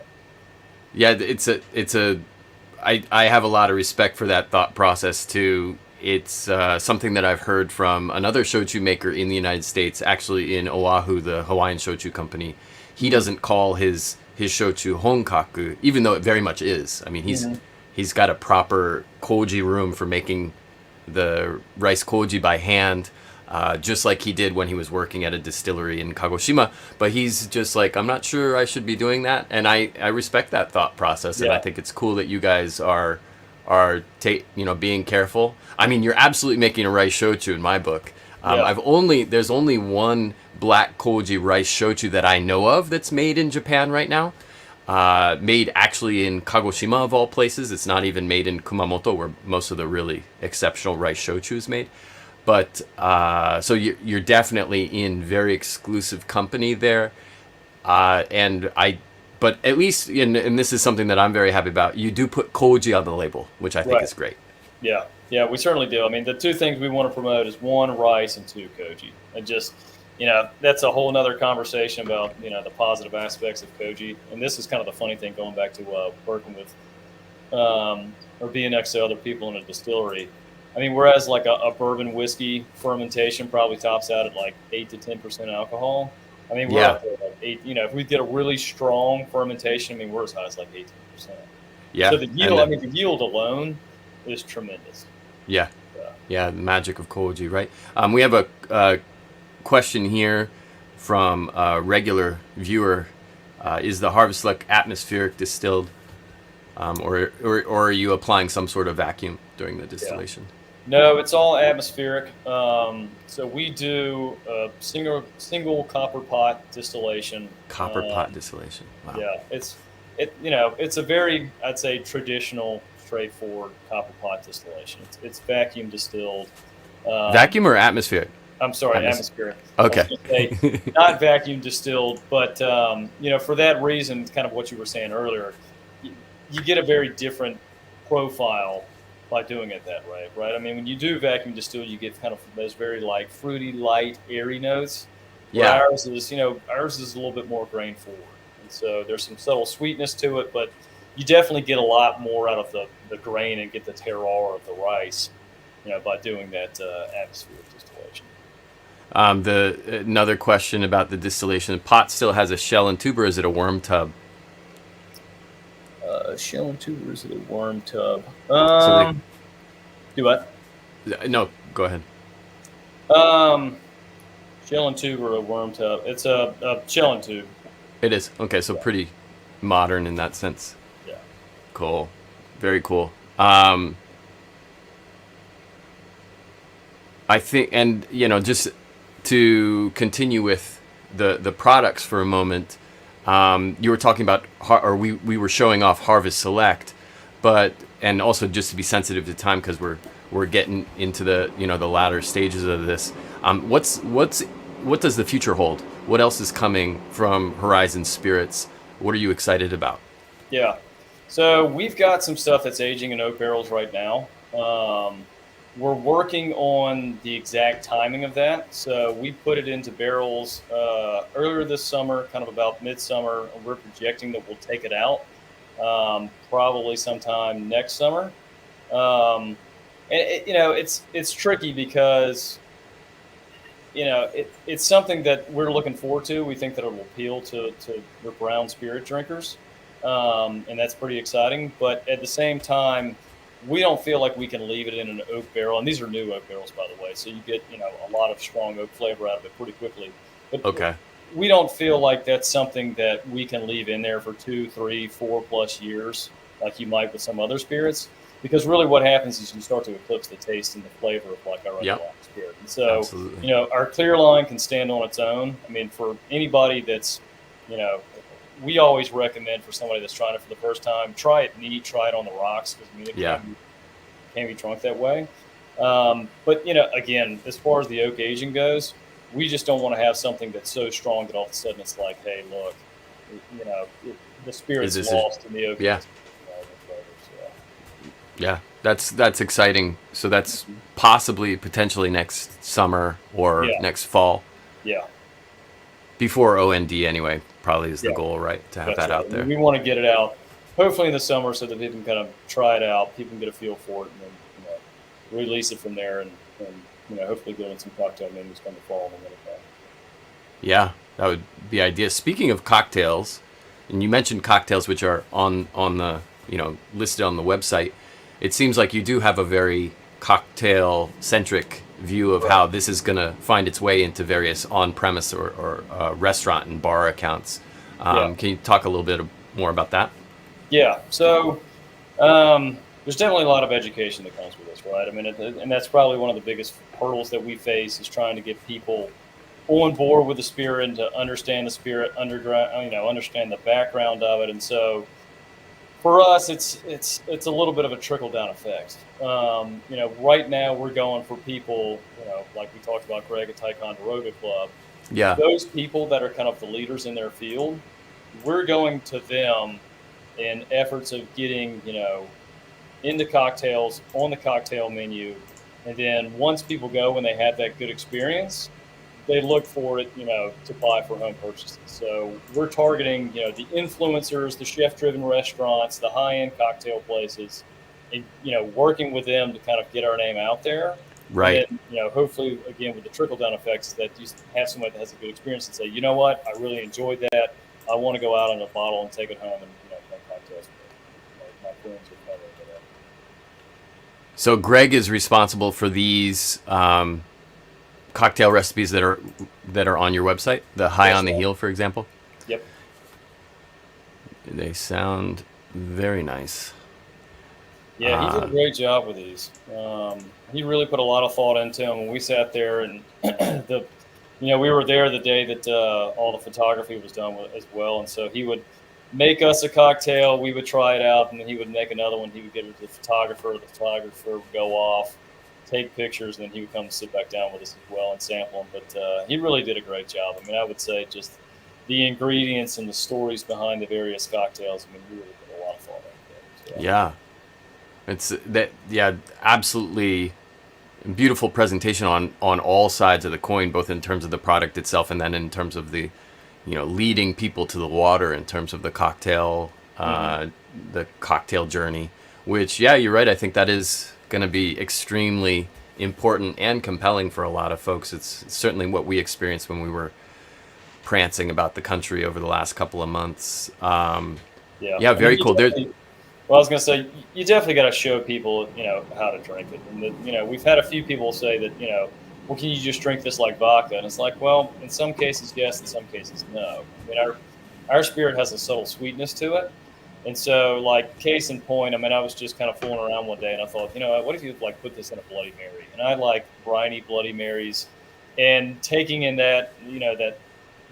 Speaker 1: yeah, I have a lot of respect for that thought process too. It's something that I've heard from another shochu maker in the United States, actually in Oahu, the Hawaiian shochu company. He doesn't call his shochu honkaku, even though it very much is. I mean, he's got a proper koji room for making the rice koji by hand, just like he did when he was working at a distillery in Kagoshima. But he's just like, I'm not sure I should be doing that, and I respect that thought process, and I think it's cool that you guys are being careful. I mean, you're absolutely making a rice shochu in my book. There's only one black koji rice shochu that I know of that's made in Japan right now. Made actually in Kagoshima of all places. It's not even made in Kumamoto, where most of the really exceptional rice shochu is made. But so you're definitely in very exclusive company there. But at least, and this is something that I'm very happy about, you do put koji on the label, which I think is great.
Speaker 2: Yeah, we certainly do. I mean, the two things we want to promote is one, rice, and two, koji. And just, that's a whole nother conversation about, the positive aspects of koji. And this is kind of the funny thing going back to working with or being next to other people in a distillery. I mean, whereas like a bourbon whiskey fermentation probably tops out at like 8 to 10% alcohol. I mean, we're up there like 8, if we get a really strong fermentation, I mean, we're as high as like 18%.
Speaker 1: Yeah.
Speaker 2: So the yield, the yield alone is tremendous.
Speaker 1: Yeah. The magic of koji, right? We have a question here from a regular viewer. Is the Harvest Luck Atmospheric Distilled, or are you applying some sort of vacuum during the distillation?
Speaker 2: No, it's all atmospheric. So we do a single copper pot distillation.
Speaker 1: Copper pot distillation. Wow.
Speaker 2: Yeah, it's a very, I'd say, traditional, straightforward copper pot distillation. It's vacuum distilled.
Speaker 1: Vacuum or atmospheric?
Speaker 2: I'm sorry, atmospheric.
Speaker 1: Okay.
Speaker 2: Not vacuum distilled, but for that reason, kind of what you were saying earlier, you get a very different profile by doing it that way, right? I mean, when you do vacuum distill, you get kind of those very like fruity, light, airy notes.
Speaker 1: Yeah.
Speaker 2: Ours is a little bit more grain forward, and so there's some subtle sweetness to it, but you definitely get a lot more out of the grain and get the terroir of the rice, by doing that atmospheric distillation.
Speaker 1: Another question about the distillation: the pot still has a shell and tube, or is it a worm tub?
Speaker 2: Shell and tube, or is it a worm tub? Do what?
Speaker 1: No, go ahead.
Speaker 2: Shell and tube or a worm tub? It's a shell and tube.
Speaker 1: It is. Okay, so pretty modern in that sense.
Speaker 2: Yeah.
Speaker 1: Cool. Very cool. I think, and just to continue with the products for a moment, you were talking about, or we were showing off Harvest Select, and also just to be sensitive to time because we're getting into the the latter stages of this. What does the future hold? What else is coming from Horyzon Spirits? What are you excited about?
Speaker 2: Yeah, so we've got some stuff that's aging in oak barrels right now. We're working on the exact timing of that. So we put it into barrels earlier this summer, kind of about midsummer, and we're projecting that we'll take it out probably sometime next summer. And it's tricky because it's something that we're looking forward to. We think that it will appeal to the brown spirit drinkers, and that's pretty exciting. But at the same time, we don't feel like we can leave it in an oak barrel. And these are new oak barrels, by the way, so you get a lot of strong oak flavor out of it pretty quickly. But
Speaker 1: Okay.
Speaker 2: we don't feel like that's something that we can leave in there for 2, 3, 4+ years, like you might with some other spirits. Because really, what happens is you start to eclipse the taste and the flavor of like our underlying
Speaker 1: Yep.
Speaker 2: spirit. And so,
Speaker 1: Absolutely.
Speaker 2: our clear line can stand on its own. I mean, for anybody that's, you know, we always recommend for somebody that's trying it for the first time, try it neat, try it on the rocks, because I mean, it
Speaker 1: Yeah.
Speaker 2: can be drunk that way. But again, as far as the oak aging goes, we just don't want to have something that's so strong that all of a sudden it's like, hey, look, the
Speaker 1: Is
Speaker 2: spirit's
Speaker 1: this
Speaker 2: lost in the oak.
Speaker 1: yeah.
Speaker 2: Flavors,
Speaker 1: Yeah. That's exciting. So that's possibly potentially next summer or
Speaker 2: yeah,
Speaker 1: next fall
Speaker 2: yeah,
Speaker 1: before OND anyway. Probably is the
Speaker 2: yeah.
Speaker 1: goal, right? To have
Speaker 2: That's
Speaker 1: that
Speaker 2: right.
Speaker 1: out there.
Speaker 2: We want to get it out, hopefully in the summer, so that people can kind of try it out, people can get a feel for it, and then release it from there, and hopefully go in some cocktail menus come the fall and winter time.
Speaker 1: Yeah, that would be ideal. Speaking of cocktails, and you mentioned cocktails which are on the listed on the website. It seems like you do have a very cocktail centric view of how
Speaker 2: Right.
Speaker 1: this is going to find its way into various on premise or restaurant and bar accounts.
Speaker 2: Yeah.
Speaker 1: Can you talk a little bit more about that?
Speaker 2: Yeah. So there's definitely a lot of education that comes with this, right? I mean, and that's probably one of the biggest hurdles that we face is trying to get people on board with the spirit and to understand the spirit, underground, understand the background of it. And so for us, it's a little bit of a trickle down effect. Right now we're going for people, like we talked about Greg at Ticonderoga Club.
Speaker 1: Yeah.
Speaker 2: Those people that are kind of the leaders in their field, we're going to them in efforts of getting, into cocktails on the cocktail menu. And then once people go and they have that good experience, they look for it, to buy for home purchases. So we're targeting, the influencers, the chef-driven restaurants, the high-end cocktail places, and working with them to kind of get our name out there. And
Speaker 1: Right.
Speaker 2: then, hopefully, again, with the trickle-down effects, that you have somebody that has a good experience and say, you know what, I really enjoyed that. I want to go out on a bottle and take it home and make cocktails with my friends or family.
Speaker 1: So Greg is responsible for these cocktail recipes that are on your website. The High
Speaker 2: That's
Speaker 1: on the
Speaker 2: right.
Speaker 1: Heel, for example.
Speaker 2: Yep.
Speaker 1: They sound very nice.
Speaker 2: Yeah, he did a great job with these. He really put a lot of thought into them. When we sat there, and we were there the day that all the photography was done as well, and so he would make us a cocktail. We would try it out, and then he would make another one. He would give it to the photographer. The photographer would go off, take pictures, and then he would come and sit back down with us as well and sample them. But he really did a great job. I mean, I would say just the ingredients and the stories behind the various cocktails. I mean, he really put a lot of thought into it. So.
Speaker 1: Yeah. It's that. Yeah, absolutely beautiful presentation on all sides of the coin, both in terms of the product itself and then in terms of the, leading people to the water in terms of the cocktail journey. Which, yeah, you're right. I think that is going to be extremely important and compelling for a lot of folks. It's certainly what we experienced when we were prancing about the country over the last couple of months.
Speaker 2: Yeah.
Speaker 1: Yeah,
Speaker 2: I mean,
Speaker 1: very cool. There,
Speaker 2: well, I was going to say, you definitely got to show people, how to drink it. And, we've had a few people say that, well, can you just drink this like vodka? And it's like, well, in some cases, yes. In some cases, no. I mean, our spirit has a subtle sweetness to it. And so, like, case in point, I mean, I was just kind of fooling around one day and I thought, what if you, like, put this in a Bloody Mary? And I like briny Bloody Marys. And taking in that, that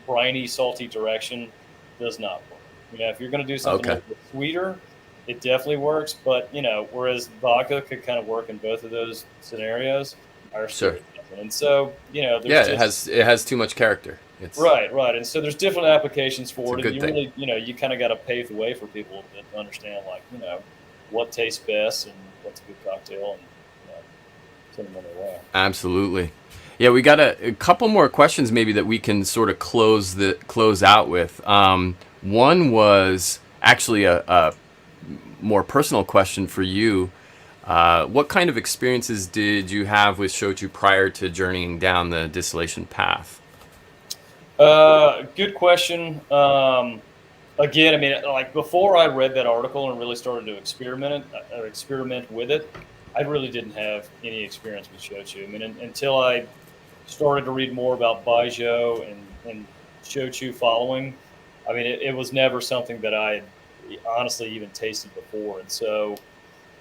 Speaker 2: briny, salty direction does not work. If you're going to do something a
Speaker 1: okay.
Speaker 2: little bit sweeter, it definitely works. But, whereas vodka could kind of work in both of those scenarios, our
Speaker 1: Sure.
Speaker 2: spirit doesn't. And so, there's
Speaker 1: Yeah,
Speaker 2: just
Speaker 1: it has too much character. It's
Speaker 2: right. And so there's different applications
Speaker 1: it's a
Speaker 2: for it. And
Speaker 1: good
Speaker 2: you
Speaker 1: thing.
Speaker 2: really, you kind of got to pave the way for people to understand, like, what tastes best and what's a good cocktail and, send them on their way.
Speaker 1: Absolutely. Yeah, we got a couple more questions maybe that we can sort of close out with. One was actually a more personal question for you. What kind of experiences did you have with shochu prior to journeying down the distillation path?
Speaker 2: Good question. again, I mean, like before I read that article and really started to experiment with it, I really didn't have any experience with shochu. I mean, until I started to read more about baijiu and shochu following, I mean, it was never something that I had honestly even tasted before. And so,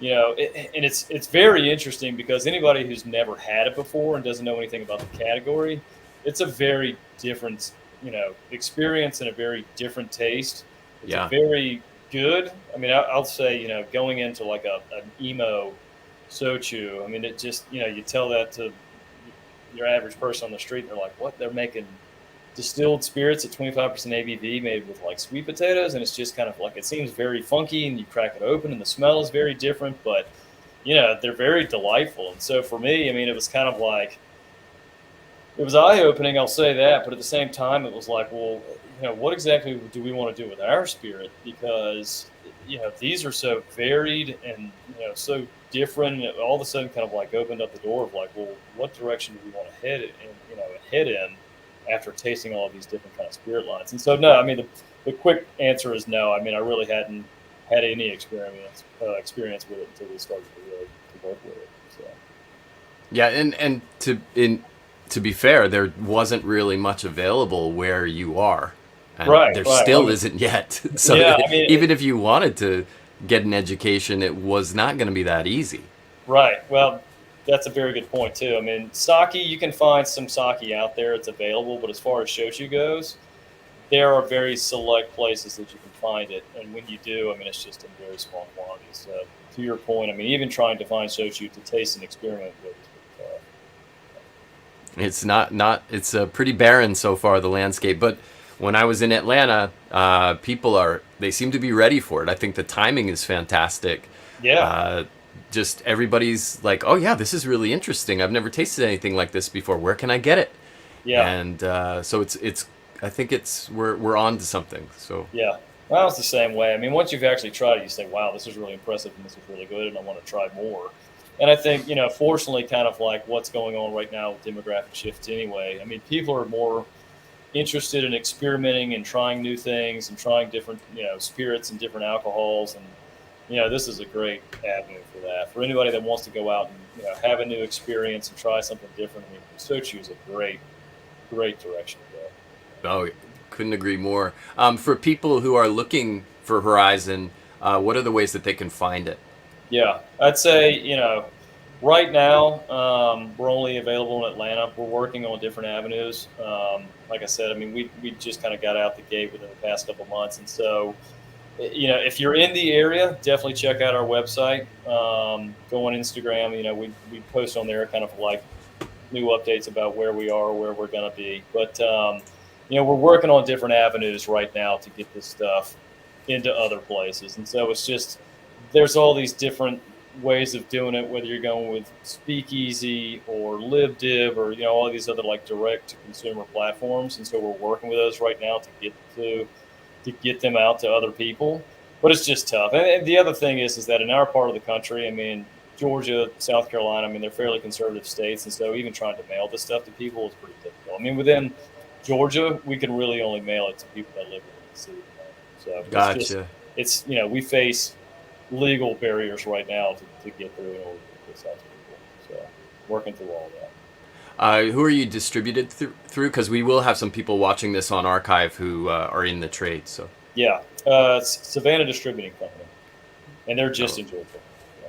Speaker 2: and it's very interesting because anybody who's never had it before and doesn't know anything about the category, it's a very different, experience and a very different taste. It's a
Speaker 1: Yeah.
Speaker 2: very good. I mean, I'll say, going into like an emo sochu. I mean, it just, you tell that to your average person on the street, and they're like, "What? They're making distilled spirits at 25% ABV made with like sweet potatoes," and it's just kind of like it seems very funky, and you crack it open, and the smell is very different, but they're very delightful. And so for me, I mean, it was kind of like it was eye opening. I'll say that, but at the same time, it was like, well, what exactly do we want to do with our spirit? Because these are so varied and so different. And all of a sudden, kind of like opened up the door of like, well, what direction do we want to head in after tasting all of these different kind of spirit lines? And so, no, I mean, the quick answer is no. I mean, I really hadn't had any experience with it until we started to work with it. So.
Speaker 1: Yeah, and to be fair, there wasn't really much available where you are, and there still isn't yet. So
Speaker 2: yeah, I mean,
Speaker 1: even if you wanted to get an education, it was not going to be that easy.
Speaker 2: Right. Well, that's a very good point too. I mean, sake, you can find some sake out there; it's available. But as far as shochu goes, there are very select places that you can find it, and when you do, I mean, it's just in very small quantities. So, to your point, I mean, even trying to find shochu to taste and experiment with is pretty tough.
Speaker 1: It's not. It's pretty barren so far, the landscape. But when I was in Atlanta, they seem to be ready for it. I think the timing is fantastic.
Speaker 2: Yeah.
Speaker 1: Just everybody's like, oh yeah, this is really interesting. I've never tasted anything like this before. Where can I get it?
Speaker 2: Yeah.
Speaker 1: And so it's. I think we're on to something. So
Speaker 2: yeah. Well, it's the same way. I mean, once you've actually tried it, you say, wow, this is really impressive and this is really good, and I want to try more. And I think, fortunately, kind of like what's going on right now with demographic shifts anyway. I mean, people are more interested in experimenting and trying new things and trying different, spirits and different alcohols. And, this is a great avenue for that. For anybody that wants to go out and, have a new experience and try something different, I mean, Sochi is a great direction to go.
Speaker 1: Oh, couldn't agree more. For people who are looking for Horizon, what are the ways that they can find it?
Speaker 2: Yeah, I'd say, right now, we're only available in Atlanta. We're working on different avenues. Like I said, I mean, we just kind of got out the gate within the past couple of months. And so, if you're in the area, definitely check out our website. Go on Instagram. We post on there kind of like new updates about where we are, where we're going to be. But, we're working on different avenues right now to get this stuff into other places. And so it's just, there's all these different ways of doing it, whether you're going with Speakeasy or LibDib or all these other like direct to consumer platforms. And so we're working with those right now to get them out to other people. But it's just tough. And the other thing is that in our part of the country, I mean, Georgia, South Carolina, I mean, they're fairly conservative states, and so even trying to mail this stuff to people is pretty difficult. I mean, within Georgia, we can really only mail it to people that live in the city. So
Speaker 1: Gotcha.
Speaker 2: It's we face legal barriers right now to get through in order to get this out to people. So working through all that.
Speaker 1: Who are you distributed through? Because we will have some people watching this on archive who are in the trade. So
Speaker 2: yeah, it's Savannah Distributing Company, and they're just in Georgia. Yeah.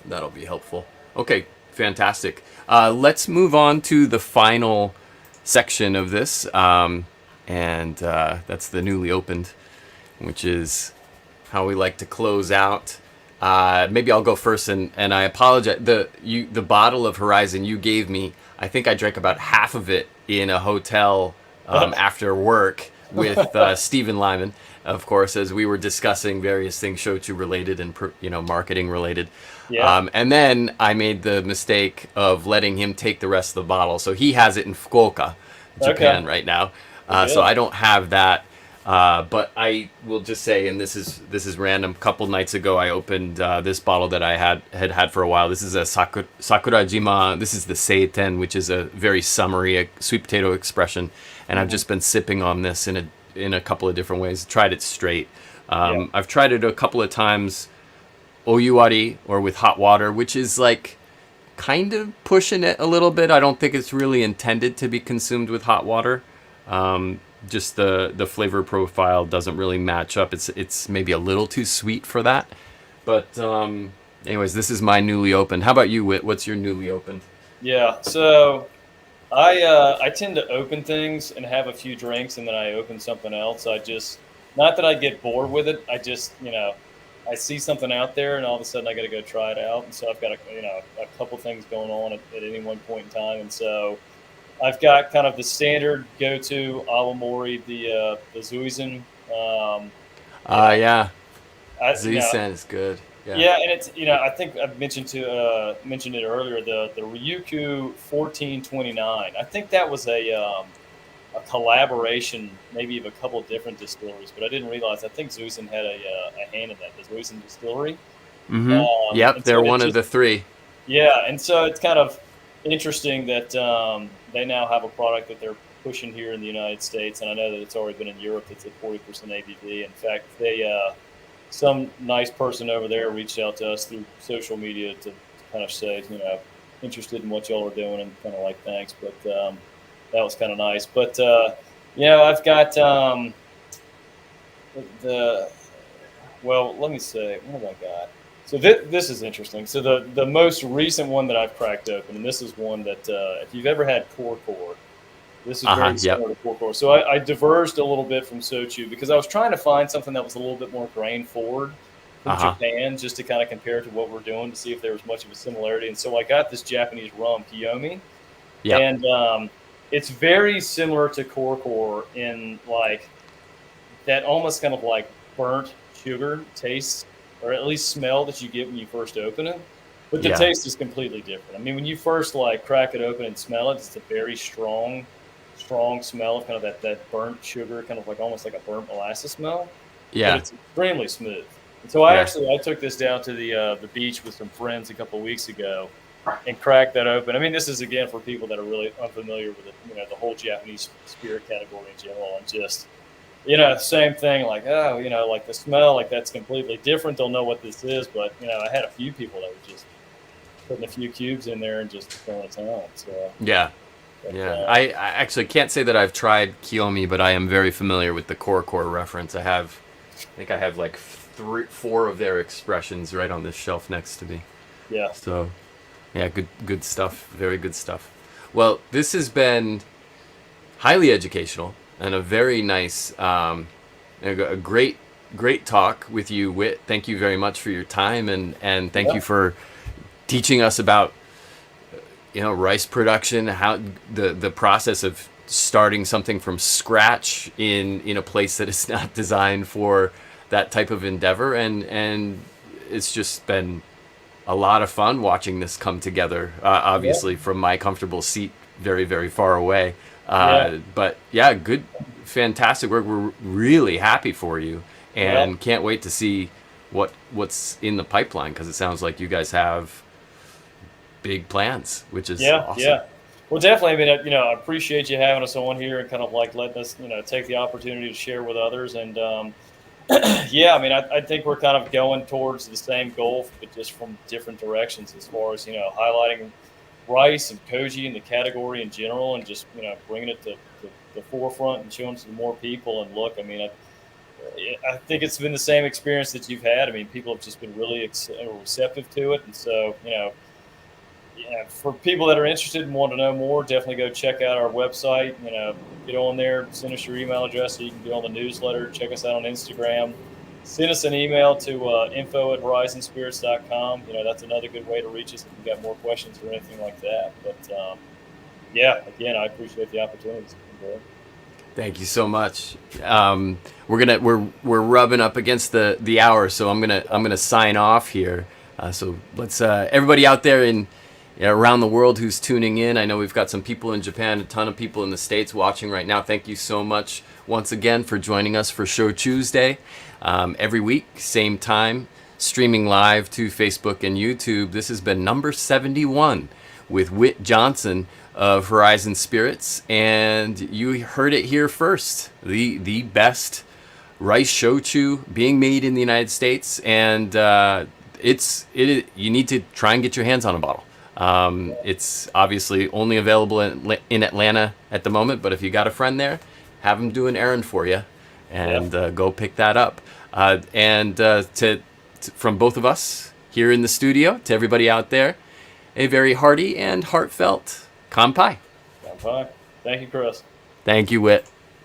Speaker 1: That'll be helpful. Okay, fantastic. Let's move on to the final section of this, and that's the newly opened, which is how we like to close out. Maybe I'll go first, and I apologize. The bottle of Horizon you gave me, I think I drank about half of it in a hotel after work with Stephen Lyman, of course, as we were discussing various things shochu related and marketing related.
Speaker 2: Yeah.
Speaker 1: And then I made the mistake of letting him take the rest of the bottle, so he has it in Fukuoka, Japan, right now. So I don't have that. But I will just say, and this is random. A couple nights ago, I opened this bottle that I had for a while. This is a Sakurajima. This is the Seiten, which is a very summery sweet potato expression. And I've just been sipping on this in in a couple of different ways. Tried it straight.
Speaker 2: Yeah.
Speaker 1: I've tried it a couple of times, oyuwari, or with hot water, which is like kind of pushing it a little bit. I don't think it's really intended to be consumed with hot water. Just the flavor profile doesn't really match up. It's maybe a little too sweet for that. But anyways, this is my newly opened. How about you, Whit? What's your newly opened?
Speaker 2: Yeah. So I tend to open things and have a few drinks, and then I open something else. I just, not that I get bored with it. I just, I see something out there, and all of a sudden I got to go try it out. And so I've got a couple things going on at any one point in time, and so I've got kind of the standard go-to awamori, the Zuizen.
Speaker 1: Yeah,
Speaker 2: I,
Speaker 1: Zusen is good. Yeah.
Speaker 2: Yeah, and it's I think I mentioned it earlier, the Ryukyu 1429. I think that was a collaboration, maybe of a couple of different distilleries, but I didn't realize. I think Zusen had a hand in that. The Zusen distillery.
Speaker 1: Yep,
Speaker 2: And
Speaker 1: they're
Speaker 2: so
Speaker 1: one of the three.
Speaker 2: yeah, and so it's kind of interesting that they now have a product that they're pushing here in the United States, and I know that it's already been in Europe. It's at 40% ABV. In fact, some nice person over there reached out to us through social media to kind of say, interested in what y'all are doing, and kind of like, thanks. But that was kind of nice. But I've got let me say, what have I got? So this is interesting. So the most recent one that I've cracked open, and this is one that if you've ever had Core, this is very similar to Core. So I diverged a little bit from Shochu because I was trying to find something that was a little bit more grain forward from Japan, just to kind of compare to what we're doing to see if there was much of a similarity. And so I got this Japanese Rum Kyomi, and it's very similar to Core in like that almost kind of like burnt sugar taste, or at least smell that you get when you first open it. But the taste is completely different. I mean, when you first like crack it open and smell it, it's a very strong smell of kind of that burnt sugar, kind of like almost like a burnt molasses smell.
Speaker 1: Yeah.
Speaker 2: But it's extremely smooth. And so I took this down to the beach with some friends a couple of weeks ago and cracked that open. I mean, this is again for people that are really unfamiliar with it, the whole Japanese spirit category in general, and just same thing, like, like the smell, like that's completely different. They'll know what this is, but I had a few people that were just putting a few cubes in there and just throwing it on. So
Speaker 1: I actually can't say that I've tried Kyomi, but I am very familiar with the Core reference. I think I have like 4 of their expressions right on this shelf next to me.
Speaker 2: Yeah.
Speaker 1: So, yeah, good stuff. Very good stuff. Well, this has been highly educational and a very nice, a great talk with you, Whit. Thank you very much for your time, and thank you for teaching us about rice production, how the process of starting something from scratch in a place that is not designed for that type of endeavor, and it's just been a lot of fun watching this come together, obviously from my comfortable seat very, very far away. But good, fantastic work. We're really happy for you, and can't wait to see what's in the pipeline, because it sounds like you guys have big plans, which is awesome.
Speaker 2: Yeah. Well, definitely. I mean, I appreciate you having us on here and kind of like letting us, take the opportunity to share with others. And I think we're kind of going towards the same goal, but just from different directions, as far as highlighting rice and Koji and the category in general, and just bringing it to the forefront and showing it to more people. And look, I mean, I think it's been the same experience that you've had. I mean, people have just been really receptive to it, and so for people that are interested and want to know more, definitely go check out our website. Get on there, send us your email address so you can get on the newsletter. Check us out on Instagram. Send us an email to info@horyzonspirits.com. That's another good way to reach us if you've got more questions or anything like that. But again, I appreciate the opportunity.
Speaker 1: Thank you so much. We're rubbing up against the hour, so I'm gonna sign off here. So let's everybody out there around the world who's tuning in. I know we've got some people in Japan, a ton of people in the States watching right now. Thank you so much once again for joining us for Shochu'sday. Every week, same time, streaming live to Facebook and YouTube. This has been number 71 with Whit Johnson, of Horyzon Spirits, and you heard it here first. The best rice shochu being made in the United States, and you need to try and get your hands on a bottle. It's obviously only available in Atlanta at the moment, but if you got a friend there, have them do an errand for you, and go pick that up. From both of us here in the studio to everybody out there, a very hearty and heartfelt kanpai.
Speaker 2: Kanpai. Thank you, Chris.
Speaker 1: Thank you, Whit.